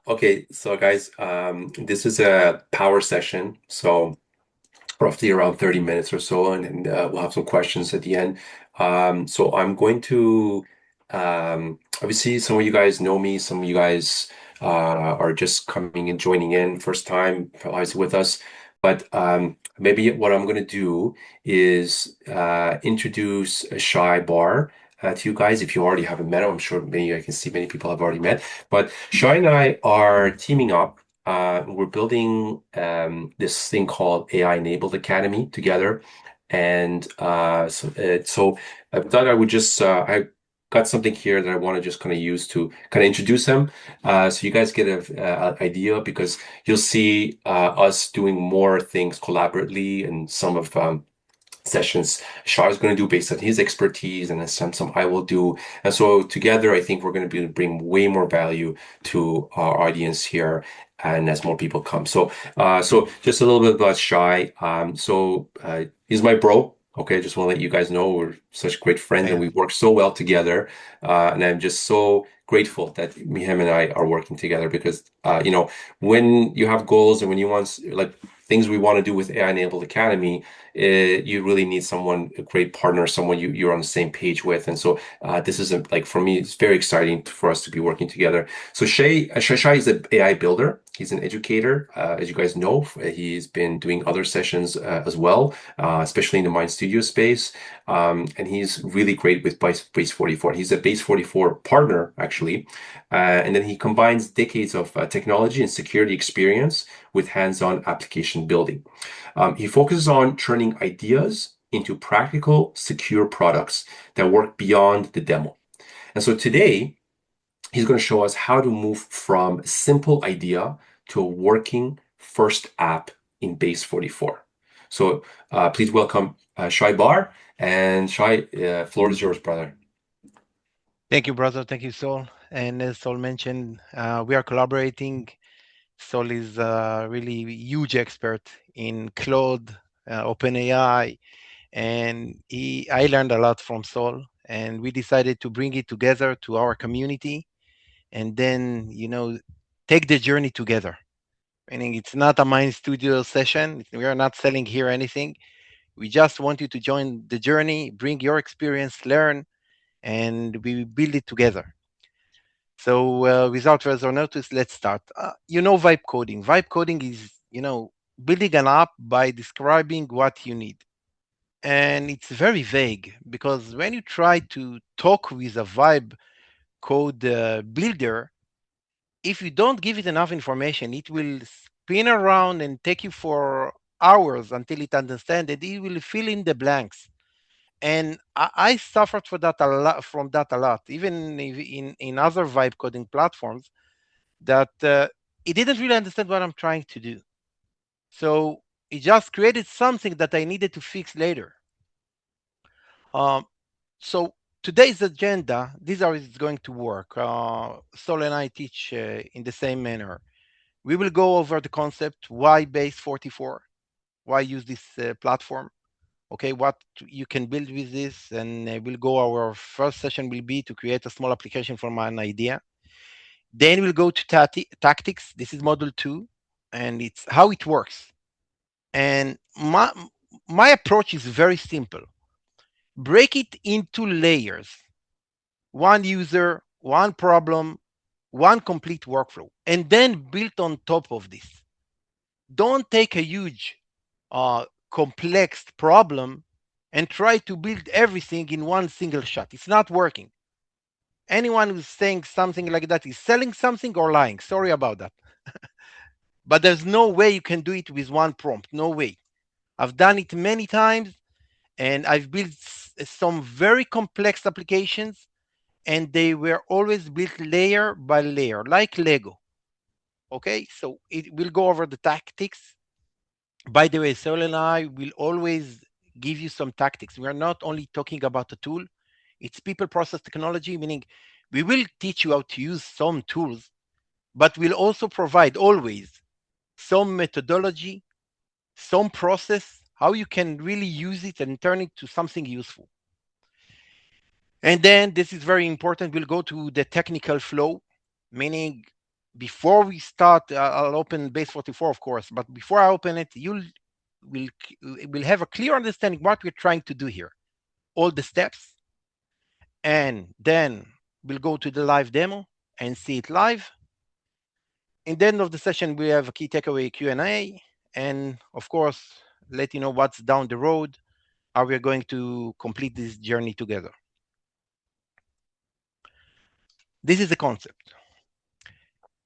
Okay, so guys, this is a power session, so roughly around 30 minutes or so, and we'll have some questions at the end. So I'm going to, obviously, some of you guys know me, some of you guys are just coming and joining in, first time obviously with us. But maybe what I'm going to do is introduce Shy Bar to you guys. If you already haven't met him, I'm sure many I can see many people have already met. But Shy and I are teaming up. We're building this thing called AI Enabled Academy together. And so I thought I would just, I got something here that I want to just kind of use to kind of introduce him. So you guys get a idea because you'll see us doing more things collaboratively and some of sessions Shar is going to do based on his expertise, and then some I will do. And so together, I think we're going to be bring way more value to our audience here, and as more people come. So just a little bit about Shy. He's my bro. Okay, just want to let you guys know we're such great friends and Yeah. we work so well together. And I'm just so grateful that him and I are working together because, when you have goals and when you want like things we want to do with AI Enabled Academy, you really need someone, a great partner, someone you're on the same page with. And so this is like for me, it's very exciting for us to be working together. So Shai is an AI builder. He's an educator, as you guys know. He's been doing other sessions as well, especially in the Mind Studio space. And he's really great with Base 44. He's a Base 44 partner, actually. And then he combines decades of technology and security experience with hands-on application building. He focuses on turning ideas into practical, secure products that work beyond the demo. And so today, he's going to show us how to move from a simple idea to a working first app in Base 44. So please welcome Shay Bar. And Shay, floor is yours, brother. Thank you, brother. Thank you, Sol. And as Sol mentioned, we are collaborating. Sol is a really huge expert in Claude, OpenAI, and I learned a lot from Sol. And we decided to bring it together to our community, and then take the journey together. Meaning, it's not a Mind Studio session. We are not selling here anything. We just want you to join the journey, bring your experience, learn, and we build it together. So without further notice, let's start. Vibe coding. Vibe coding is, building an app by describing what you need. And it's very vague because when you try to talk with a vibe code builder, if you don't give it enough information, it will spin around and take you for hours until it understands it. It will fill in the blanks. And I suffered for that a lot from that a lot, even in other vibe coding platforms that it didn't really understand what I'm trying to do. So it just created something that I needed to fix later. Um, so today's agenda, these are is going to work. Sol and I teach in the same manner. We will go over the concept why base 44, why use this platform, okay, what you can build with this, and we'll go. Our first session will be to create a small application from an idea. Then we'll go to tactics. This is module 2, and it's how it works. And my approach is very simple. Break it into layers. One user, one problem, one complete workflow, and then build on top of this. Don't take a huge complex problem and try to build everything in one single shot. It's not working. Anyone who's saying something like that is selling something or lying. Sorry about that. But there's no way you can do it with one prompt. No way. I've done it many times and I've built some very complex applications, and they were always built layer by layer, like Lego. Okay, so it will go over the tactics. By the way, Sol and I will always give you some tactics. We are not only talking about a tool, it's people process technology, meaning we will teach you how to use some tools, but we'll also provide always some methodology, some process, how you can really use it and turn it to something useful. And then this is very important. We'll go to the technical flow, meaning Before we start, I'll open Base 44, of course, but before I open it, will will have a clear understanding what we're trying to do here, all the steps, and then we'll go to the live demo and see it live. In the end of the session, we have a key takeaway Q&A, and of course, let you know what's down the road, how we're going to complete this journey together. This is the concept.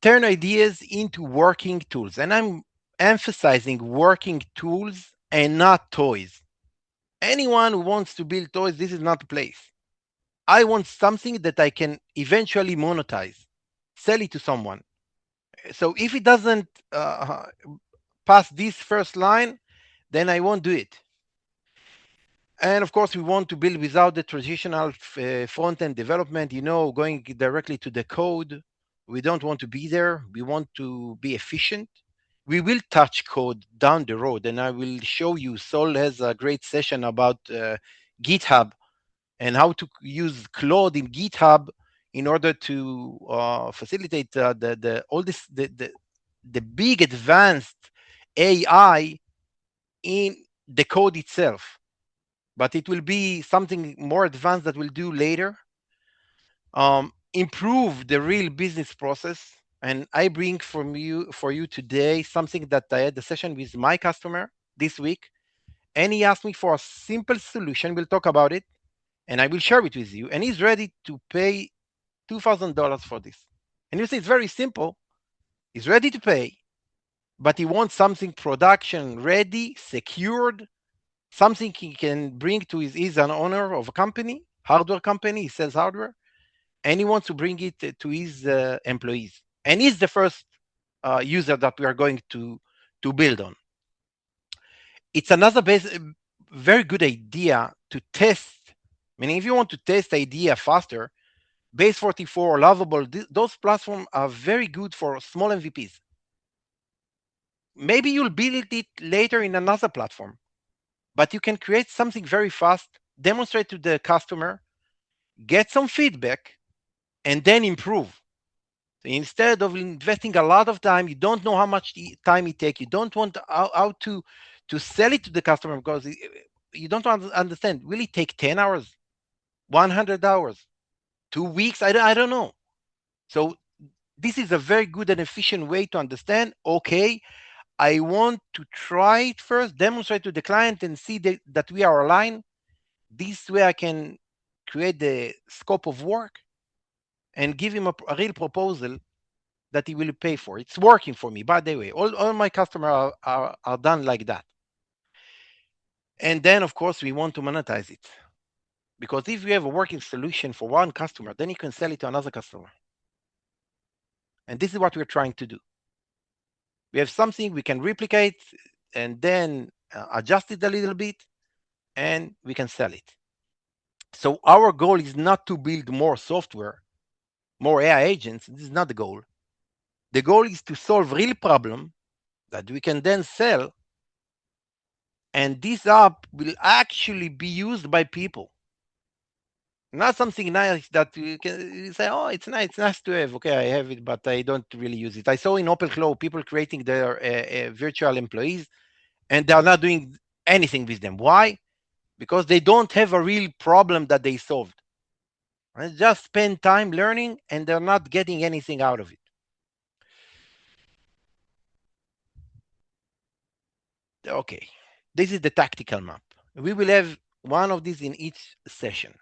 Turn ideas into working tools. And I'm emphasizing working tools and not toys. Anyone who wants to build toys, this is not the place. I want something that I can eventually monetize, sell it to someone. So if it doesn't pass this first line, then I won't do it. And of course, we want to build without the traditional front end development, going directly to the code. We don't want to be there. We want to be efficient. We will touch code down the road, and I will show you. Sol has a great session about GitHub and how to use Claude in GitHub in order to facilitate the all this the big advanced AI in the code itself. But it will be something more advanced that we'll do later. Improve the real business process. And I bring for you today something that I had a session with my customer this week, and he asked me for a simple solution. We'll talk about it, and I will share it with you. And he's ready to pay $2,000 for this. And you say it's very simple. He's ready to pay, but he wants something production ready, secured, something he can bring to he's an owner of a company, hardware company. He sells hardware, and he wants to bring it to his employees. And he's the first user that we are going to build on. It's another very good idea to test. Meaning, if you want to test idea faster, Base 44, Lovable, those platforms are very good for small MVPs. Maybe you'll build it later in another platform, but you can create something very fast, demonstrate to the customer, get some feedback, and then improve. So instead of investing a lot of time, you don't know how much time it takes. You don't want how to sell it to the customer because you don't understand. Will it take 10 hours, 100 hours, 2 weeks? I don't know. So this is a very good and efficient way to understand, okay, I want to try it first, demonstrate to the client and see that we are aligned. This way I can create the scope of work and give him a real proposal that he will pay for. It's working for me, by the way. All my customers are done like that. And then, of course, we want to monetize it. Because if we have a working solution for one customer, then you can sell it to another customer. And this is what we're trying to do. We have something we can replicate and then adjust it a little bit, and we can sell it. So our goal is not to build more software, more AI agents. This is not the goal. The goal is to solve real problem that we can then sell, and this app will actually be used by people. Not something nice that you can say, oh, it's nice to have. Okay, I have it, but I don't really use it. I saw in OpenClaw people creating their virtual employees, and they are not doing anything with them. Why? Because they don't have a real problem that they solved. Right? Just spend time learning, and they're not getting anything out of it. Okay, this is the tactical map. We will have one of these in each session.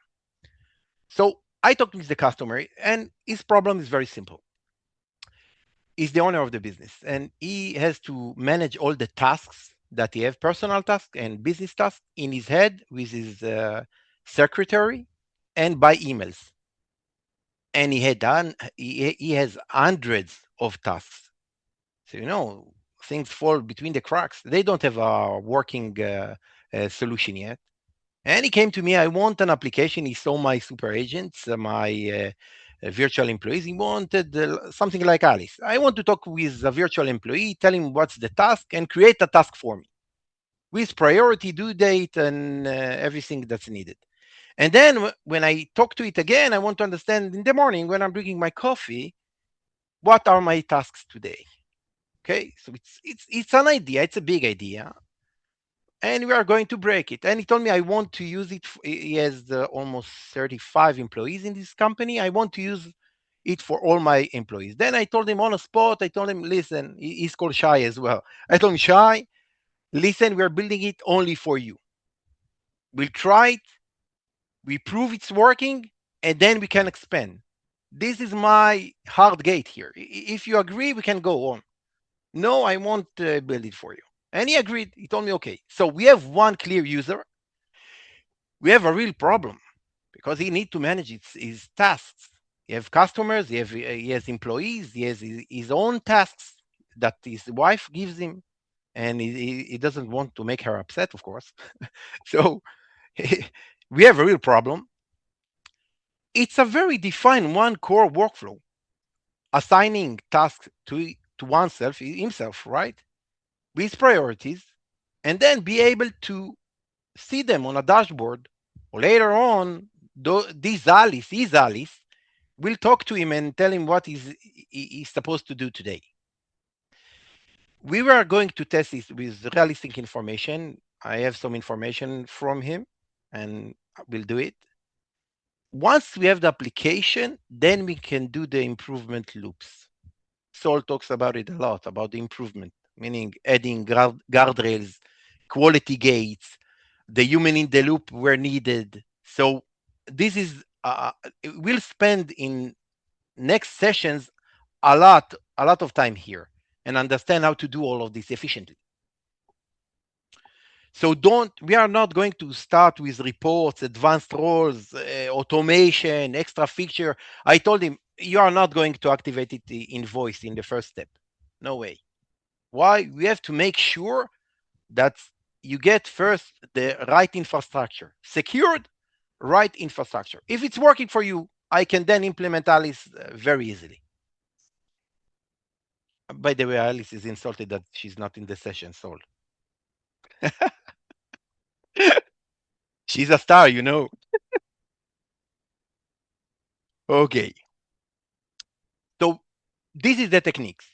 So I talked with the customer, and his problem is very simple. He's the owner of the business, and he has to manage all the tasks that he have, personal tasks and business tasks, in his head with his secretary and by emails. And he has hundreds of tasks. So things fall between the cracks. They don't have a working solution yet. And he came to me. I want an application. He saw my super agents, my virtual employees. He wanted something like Alice. I want to talk with a virtual employee, tell him what's the task, and create a task for me with priority, due date, and everything that's needed. And then when I talk to it again, I want to understand in the morning when I'm drinking my coffee, what are my tasks today? Okay, so it's an idea, it's a big idea, and we are going to break it. And he told me, I want to use it. He has almost 35 employees in this company. I want to use it for all my employees. Then I told him on the spot, I told him, listen, he's called Shy as well. I told him, Shy, listen, we're building it only for you. We'll try it, we prove it's working, and then we can expand. This is my hard gate here. If you agree, we can go on. No, I won't build it for you. And he agreed. He told me, okay. So we have one clear user. We have a real problem because he needs to manage his tasks. He has customers, he has employees, he has his own tasks that his wife gives him, and he doesn't want to make her upset, of course. So we have a real problem. It's a very defined one core workflow, assigning tasks to oneself, himself, right? With priorities, and then be able to see them on a dashboard. Or later on, his Alice, will talk to him and tell him what he's supposed to do today. We were going to test this with realistic information. I have some information from him, and we'll do it. Once we have the application, then we can do the improvement loops. Saul talks about it a lot, about the improvement, meaning adding guardrails, quality gates, the human in the loop where needed. So this is we'll spend in next sessions a lot of time here and understand how to do all of this efficiently. So don't we are not going to start with reports, advanced roles, automation, extra feature. I told him you are not going to activate it in voice in the first step. No way. Why? We have to make sure that you get first the right infrastructure, secured right infrastructure. If it's working for you, I can then implement Alice very easily. By the way, Alice is insulted that she's not in the session, Sol. She's a star, you know. Okay. So this is the techniques.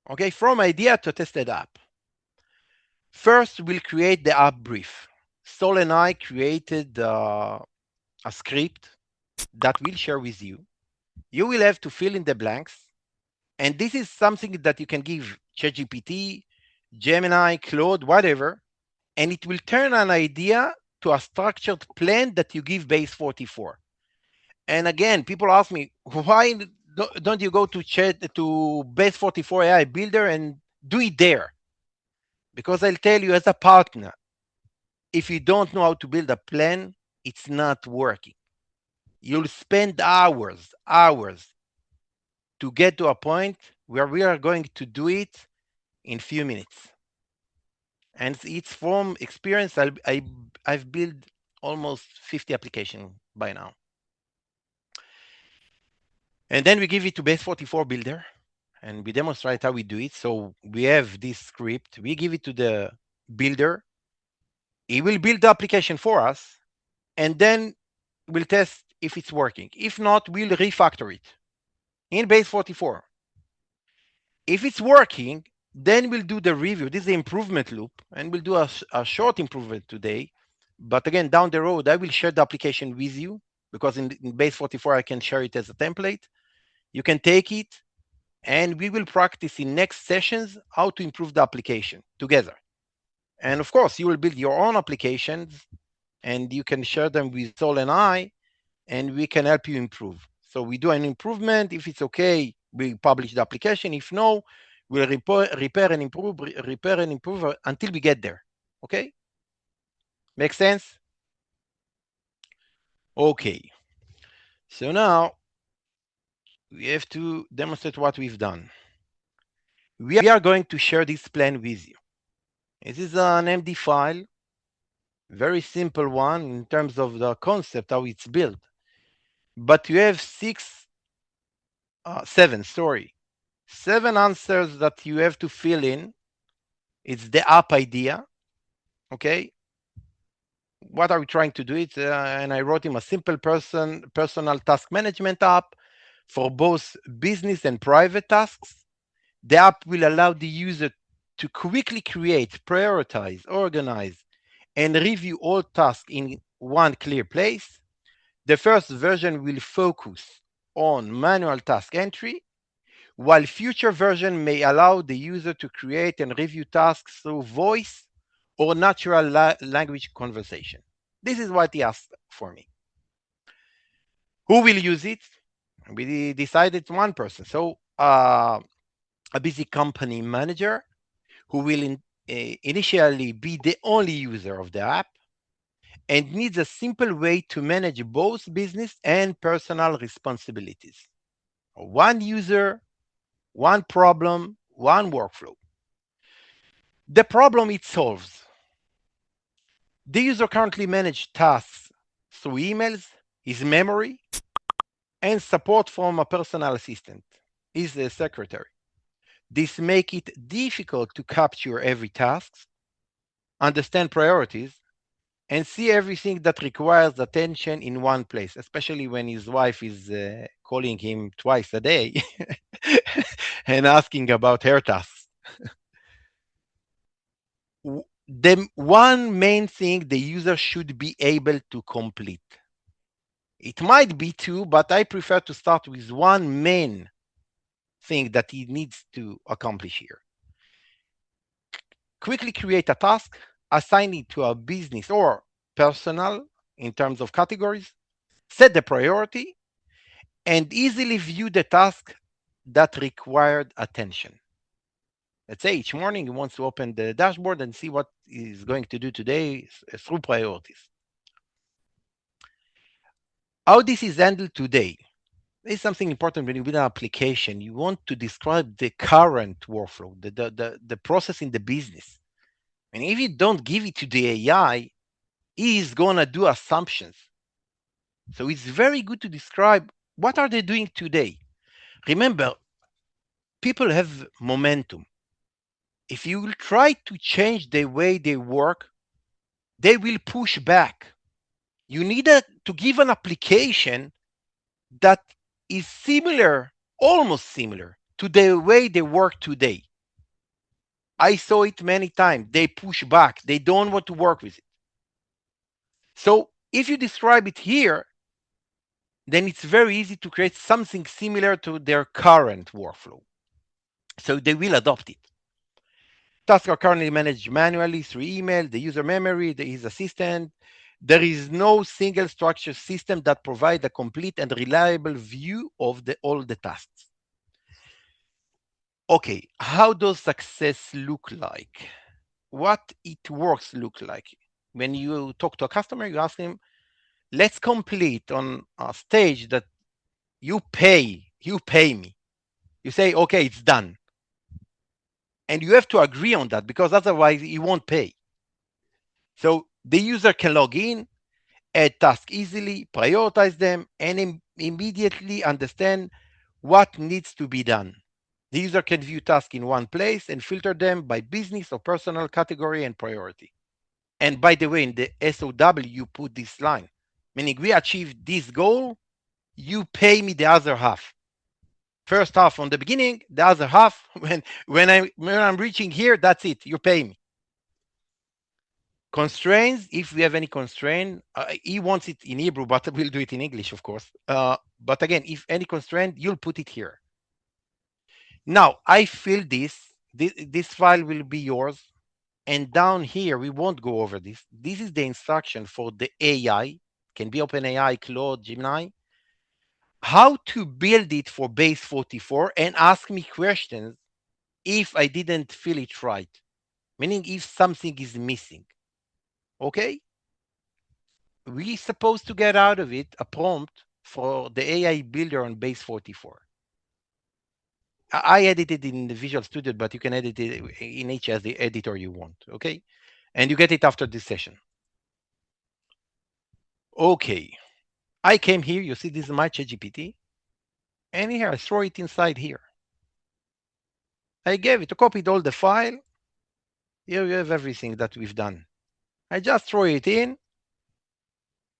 Okay, from idea to tested app. First, we'll create the app brief. Sol and I created a script that we'll share with you. You will have to fill in the blanks. And this is something that you can give ChatGPT, Gemini, Claude, whatever, and it will turn an idea to a structured plan that you give Base 44. And again, people ask me, why don't you go to Base 44 AI Builder and do it there? Because I'll tell you as a partner, if you don't know how to build a plan, it's not working. You'll spend hours to get to a point where we are going to do it in few minutes. And it's from experience. I've built almost 50 applications by now. And then we give it to Base44 Builder, and we demonstrate how we do it. So we have this script. We give it to the builder. He will build the application for us, and then we'll test if it's working. If not, we'll refactor it in Base44. If it's working, then we'll do the review. This is the improvement loop, and we'll do a short improvement today. But again, down the road, I will share the application with you because in Base44, I can share it as a template. You can take it, and we will practice in next sessions how to improve the application together. And of course, you will build your own applications, and you can share them with Sol and I, and we can help you improve. So we do an improvement. If it's okay, we publish the application. If no, we'll repair and improve until we get there. Okay? Make sense? Okay. So now we have to demonstrate what we've done. We are going to share this plan with you. This is an MD file, very simple one in terms of the concept, how it's built. But you have seven answers that you have to fill in. It's the app idea. Okay. What are we trying to do? And I wrote him a simple personal task management app For both business and private tasks, the app will allow the user to quickly create, prioritize, organize, and review all tasks in one clear place. The first version will focus on manual task entry, while future version may allow the user to create and review tasks through voice or natural language conversation. This is what he asked for me. Who will use it? We decided one person. So a busy company manager who will initially be the only user of the app and needs a simple way to manage both business and personal responsibilities. One user, one problem, one workflow. The problem it solves. The user currently manages tasks through emails, his memory, and support from a personal assistant, his secretary. This makes it difficult to capture every task, understand priorities, and see everything that requires attention in one place, especially when his wife is calling him twice a day and asking about her tasks. The one main thing the user should be able to complete. It might be two, but I prefer to start with one main thing that he needs to accomplish here. Quickly create a task, assign it to a business or personal in terms of categories, set the priority, and easily view the task that required attention. Let's say each morning he wants to open the dashboard and see what he's going to do today through priorities. How this is handled today is something important when you build an application. You want to describe the current workflow, the process in the business. And if you don't give it to the AI, he is going to do assumptions. So it's very good to describe what are they doing today. Remember, people have momentum. If you will try to change the way they work, they will push back. You need to give an application that is similar, almost similar to the way they work today. I saw it many times. They push back. They don't want to work with it. So if you describe it here, then it's very easy to create something similar to their current workflow. So they will adopt it. Tasks are currently managed manually through email, the user memory, his assistant. There is no single structured system that provides a complete and reliable view of all the tasks. Okay, how does success look like? What it works look like? When you talk to a customer, you ask him, let's complete on a stage that you pay me. You say, okay, it's done. And you have to agree on that because otherwise he won't pay. So the user can log in, add tasks easily, prioritize them, and immediately understand what needs to be done. The user can view tasks in one place and filter them by business or personal category and priority. And by the way, in the SOW, you put this line, meaning we achieved this goal, you pay me the other half. First half from the beginning, the other half when I'm reaching here, that's it. You pay me. Constraints, if we have any constraint, he wants it in Hebrew, but we'll do it in English, of course. But again, if any constraint, you'll put it here. Now, I fill this file will be yours. And down here, we won't go over this. This is the instruction for the AI, can be OpenAI, Claude, Gemini, how to build it for Base44 and ask me questions if I didn't fill it right, meaning if something is missing. Okay? We're supposed to get out of it a prompt for the AI builder on Base44. I edited in the Visual Studio, but you can edit it in each as the editor you want. Okay? And you get it after this session. Okay. I came here, you see this is my ChatGPT, and here I throw it inside here. I gave it, I copied all the file. Here you have everything that we've done. I just throw it in,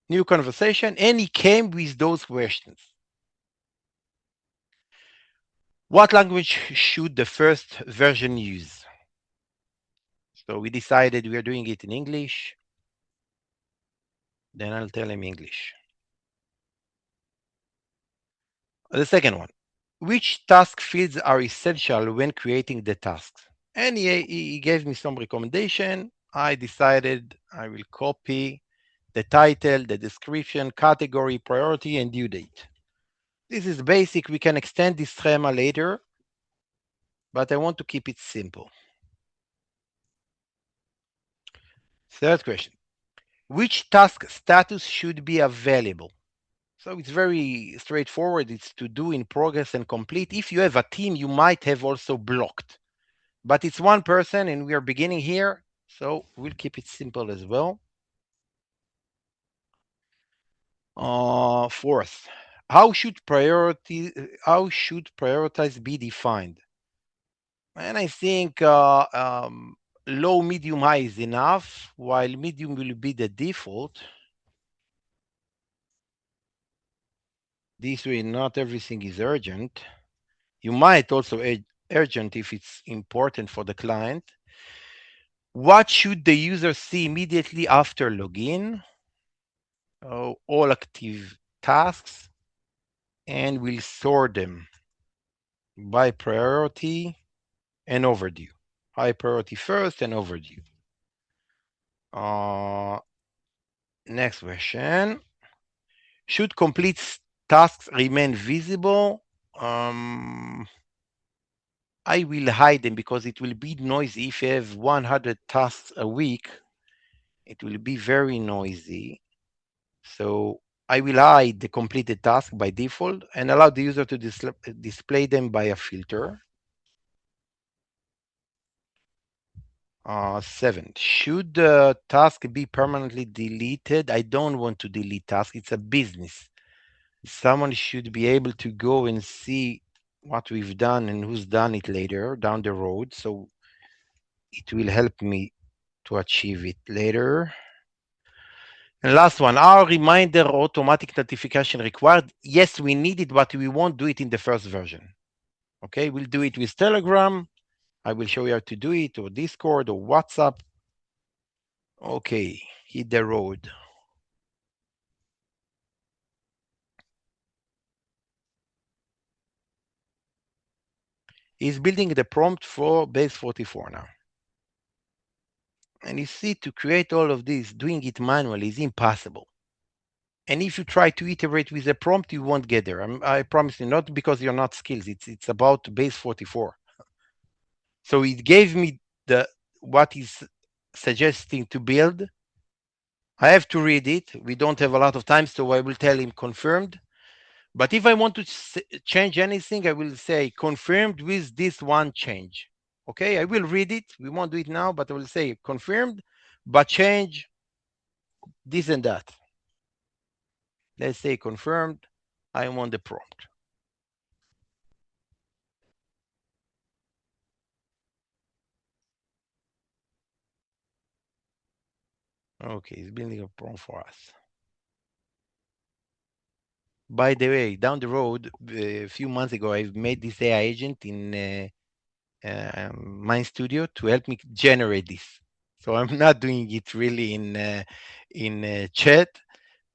new conversation, and he came with those questions. What language should the first version use? So we decided we are doing it in English. Then I'll tell him English. The second one, which task fields are essential when creating the tasks? And he gave me some recommendation. I decided I will copy the title, the description, category, priority, and due date. This is basic. We can extend this schema later, but I want to keep it simple. Third question, which task status should be available? So it's very straightforward. It's to do, in progress, and complete. If you have a team, you might have also blocked, but it's one person and we are beginning here. So we'll keep it simple as well. Fourth, how should prioritize be defined? And I think low, medium, high is enough, while medium will be the default. This way, not everything is urgent. You might also urgent if it's important for the client. What should the user see immediately after login? All active tasks, and we'll sort them by priority and overdue. High priority first and overdue. Uh, Next question. Should complete tasks remain visible? I will hide them because it will be noisy. If you have 100 tasks a week, it will be very noisy. So I will hide the completed task by default and allow the user to display them by a filter. 7, should the task be permanently deleted? I don't want to delete tasks. It's a business. Someone should be able to go and see what we've done and who's done it later down the road. So it will help me to achieve it later. And last one, are reminder automatic notification required? Yes, we need it, but we won't do it in the first version. Okay, we'll do it with Telegram. I will show you how to do it, or Discord, or WhatsApp. Okay, hit the road. He's building the prompt for Base44 now. And you see, to create all of this, doing it manually is impossible. And if you try to iterate with a prompt, you won't get there. I promise you, not because you're not skilled. It's about Base44. So it gave me the what is suggesting to build. I have to read it. We don't have a lot of time, so I will tell him confirmed. But if I want to change anything, I will say confirmed with this one change. Okay, I will read it. We won't do it now, but I will say confirmed, but change this and that. Let's say confirmed. I want the prompt. Okay, it's building a prompt for us. By the way, down the road, a few months ago, I've made this AI agent in my studio to help me generate this. So I'm not doing it really in chat,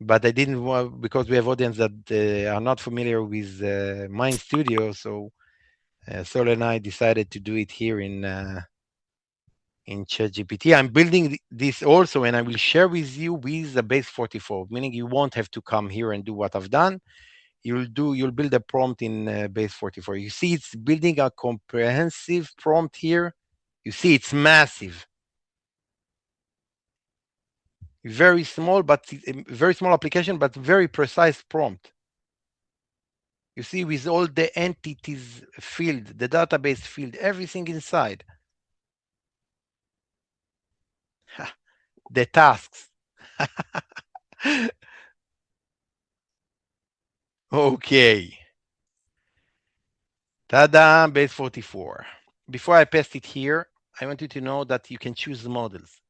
but I didn't want, because we have audience that are not familiar with Mind Studio. So Sol and I decided to do it here in ChatGPT. I'm building this also, and I will share with you with the Base44, meaning you won't have to come here and do what I've done. You'll build a prompt in Base44. You see, it's building a comprehensive prompt here. You see, it's massive, very small, but very small application, but very precise prompt. You see, with all the entities field, the database field, everything inside. The tasks. Okay. Ta-da, Base44. Before I paste it here, I want you to know that you can choose models.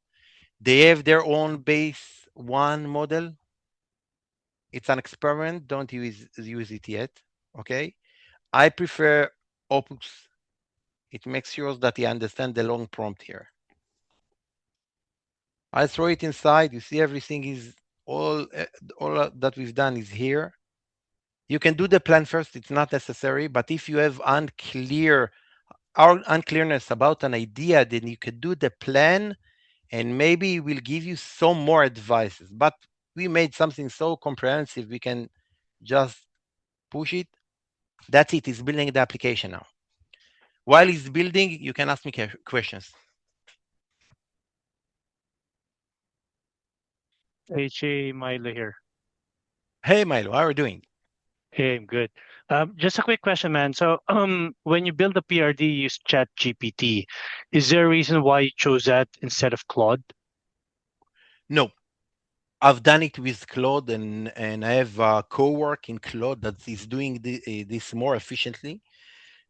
They have their own base one model. It's an experiment. Don't use it yet. Okay. I prefer Opus. It makes sure that you understand the long prompt here. I throw it inside. You see everything is all that we've done is here. You can do the plan first. It's not necessary. But if you have unclearness about an idea, then you could do the plan and maybe we'll give you some more advices. But we made something so comprehensive, we can just push it. That's it. It's building the application now. While it's building, you can ask me questions. Hey, Milo here. Hey, Milo, how are you doing? Hey, I'm good. Just a quick question, man. So, when you build a PRD, you use ChatGPT. Is there a reason why you chose that instead of Claude? No, I've done it with Claude, and I have a co-work in Claude that is doing this more efficiently.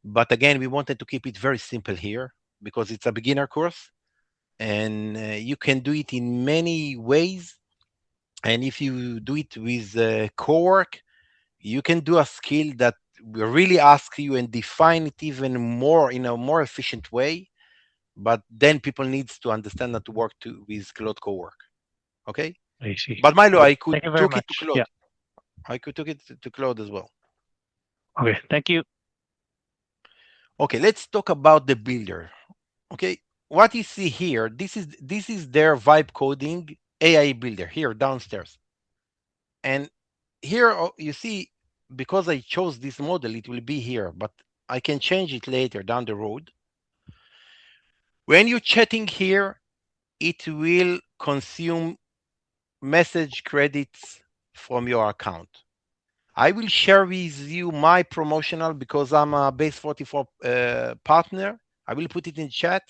But again, we wanted to keep it very simple here because it's a beginner course, and you can do it in many ways. And if you do it with co-work, you can do a skill that will really ask you and define it even more in a more efficient way. But then people needs to understand that to work with Claude co-work. Okay. I see. But Milo, Okay. I could Thank you very took it to much. Yeah. Claude. I could took it to Claude as well. Okay. Thank you. Okay, let's talk about the builder. Okay, what you see here, this is their vibe coding AI builder here downstairs. And here you see, because I chose this model, it will be here, but I can change it later down the road. When you're chatting here, it will consume message credits from your account. I will share with you my promotional because I'm a Base44 partner. I will put it in chat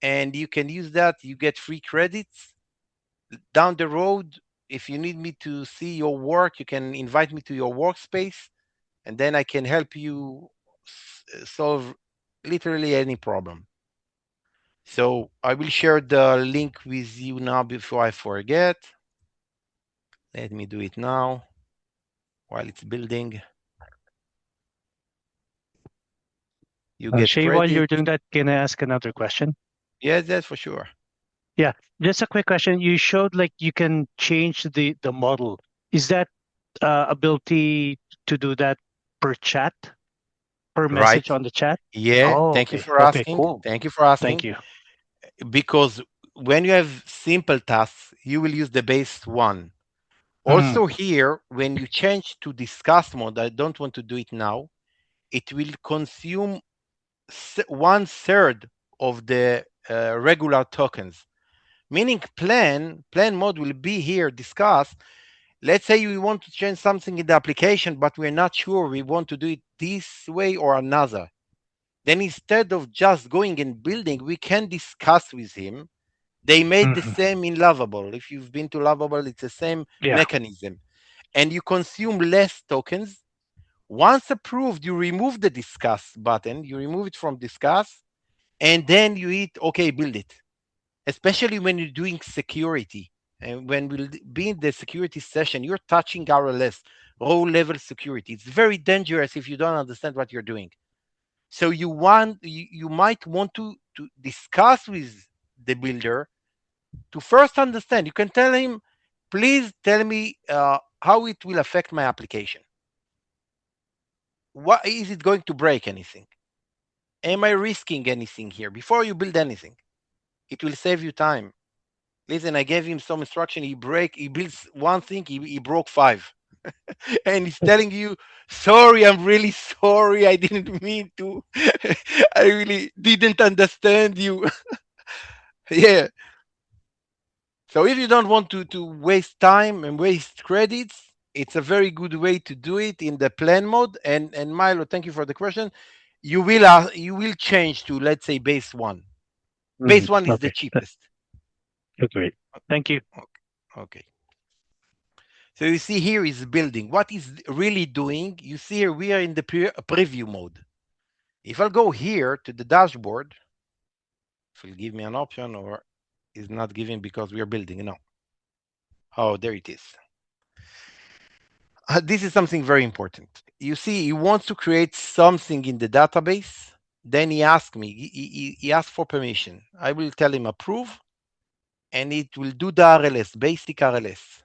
and you can use that. You get free credits. Down the road, if you need me to see your work, you can invite me to your workspace and then I can help you solve literally any problem. So I will share the link with you now before I forget. Let me do it now while it's building. You get Shay, while credit. you're doing that, can I ask another question? Yes, that's for sure. Yeah. Just a quick question. You showed like you can change the model. Is that ability to do that per chat, per Right. message on the chat? Yeah. Oh, Thank you okay. for Okay, asking. cool. Thank you for Thank asking. you. Because when you have simple tasks, you will use the base one. Mm, Also here, when you change to discuss mode, I don't want to do it now, it will consume 1/3 of the regular tokens. Meaning plan mode will be here discuss. Let's say we want to change something in the application, but we're not sure we want to do it this way or another. Then instead of just going and building, we can discuss with him. They made the mhm. same in Lovable. If you've been to Lovable, it's the same Yeah. mechanism. And you consume less tokens. Once approved, you remove the discuss button, you remove it from discuss, and then you hit okay, build it. Especially when you're doing security. And when we'll be in the security session, you're touching RLS, row level security. It's very dangerous if you don't understand what you're doing. So you might want to discuss with the builder to first understand. You can tell him, please tell me how it will affect my application. What is it going to break anything? Am I risking anything here before you build anything? It will save you time. Listen, I gave him some instruction. He builds one thing, he broke five. And he's telling you, sorry, I'm really sorry. I didn't mean to. I really didn't understand you. Yeah. So if you don't want to waste time and waste credits, it's a very good way to do it in the plan mode. And Milo, thank you for the question. You will change to, let's say, base one. Base Mhm. one is the Okay. cheapest. That's great. Thank you. Okay. So you see here is building. What is really doing? You see here we are in the preview mode. If I'll go here to the dashboard, if it'll give me an option or is not giving because we are building. No. Oh, there it is. This is something very important. You see, he wants to create something in the database. Then he asked me, he asked for permission. I will tell him approve, and it will do the RLS, basic RLS.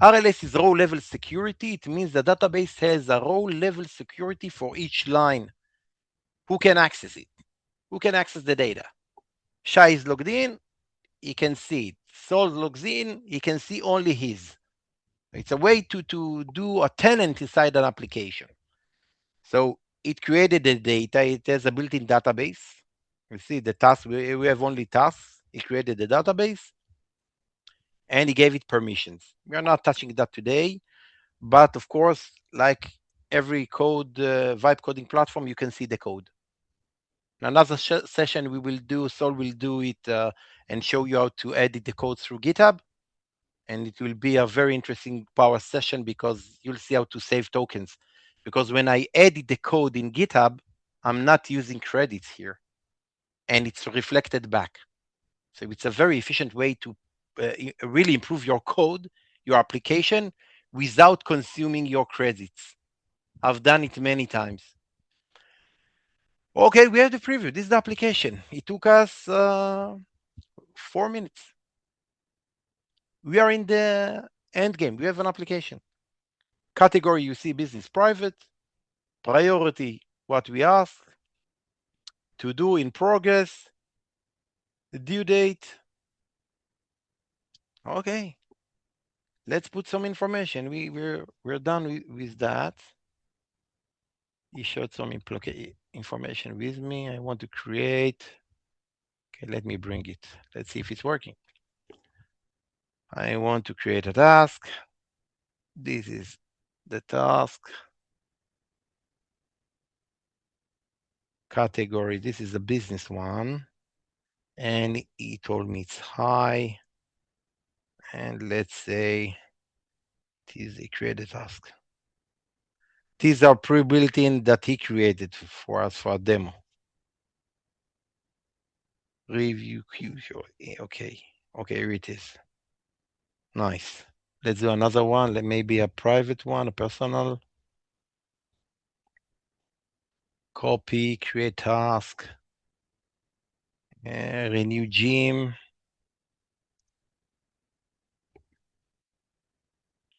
RLS is row level security. It means the database has a row level security for each line. Who can access it? Who can access the data? Shay is logged in, he can see it. Sol logs in, he can see only his. It's a way to do a tenant inside an application. So it created the data. It has a built-in database. You see the task, we have only tasks. He created the database and he gave it permissions. We are not touching that today, but of course, like every code, vibe coding platform, you can see the code. In another session we will do, Sol will do it and show you how to edit the code through GitHub. And it will be a very interesting power session because you'll see how to save tokens. Because when I edit the code in GitHub, I'm not using credits here, and it's reflected back. So it's a very efficient way to really improve your code, your application, without consuming your credits. I've done it many times. Okay, we have the preview. This is the application. It took us 4 minutes. We are in the end game. We have an application. Category, you see business private. Priority, what we ask. To do in progress. Due date. Okay. Let's put some information. We're done with that. He showed some information with me. I want to create. Okay, let me bring it. Let's see if it's working. I want to create a task. This is the task. Category, this is a business one. And he told me it's high. And let's say it is a created task. These are pre-built in that he created for us for a demo. Review queue. Okay. Okay, here it is. Nice. Let's do another one. Maybe a private one, a personal. Copy, create task. Renew gym.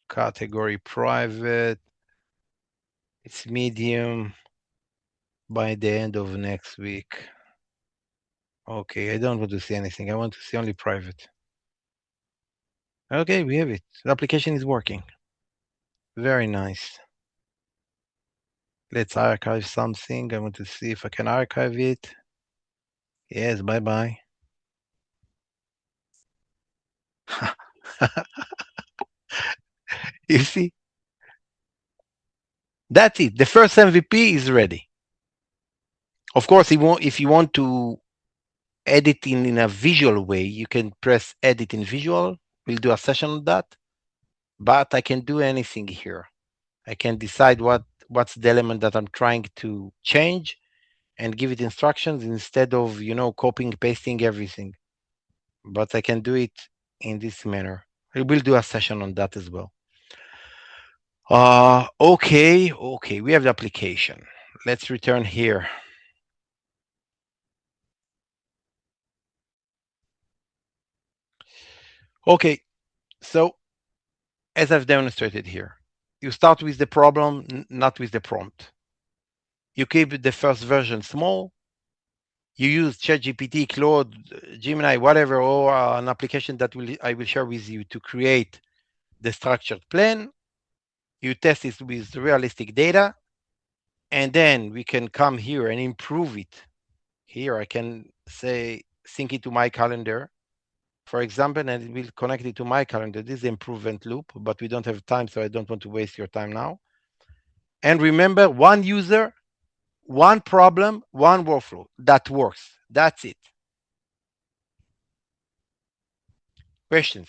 Category private. It's medium by the end of next week. Okay, I don't want to see anything. I want to see only private. Okay, we have it. The application is working. Very nice. Let's archive something. I want to see if I can archive it. Yes, bye-bye. You see? That's it. The first MVP is ready. Of course, if you want to edit in a visual way, you can press edit in visual. We'll do a session on that. But I can do anything here. I can decide what's the element that I'm trying to change and give it instructions instead of, copying, pasting everything. But I can do it in this manner. We will do a session on that as well. Okay, we have the application. Let's return here. Okay, so as I've demonstrated here, you start with the problem, not with the prompt. You keep the first version small. You use ChatGPT, Claude, Gemini, whatever, or an application that I will share with you to create the structured plan. You test it with realistic data, and then we can come here and improve it. Here I can say, sync it to my calendar, for example, and it will connect it to my calendar. This is the improvement loop, but we don't have time, so I don't want to waste your time now. And remember, one user, one problem, one workflow. That works. That's it. Questions?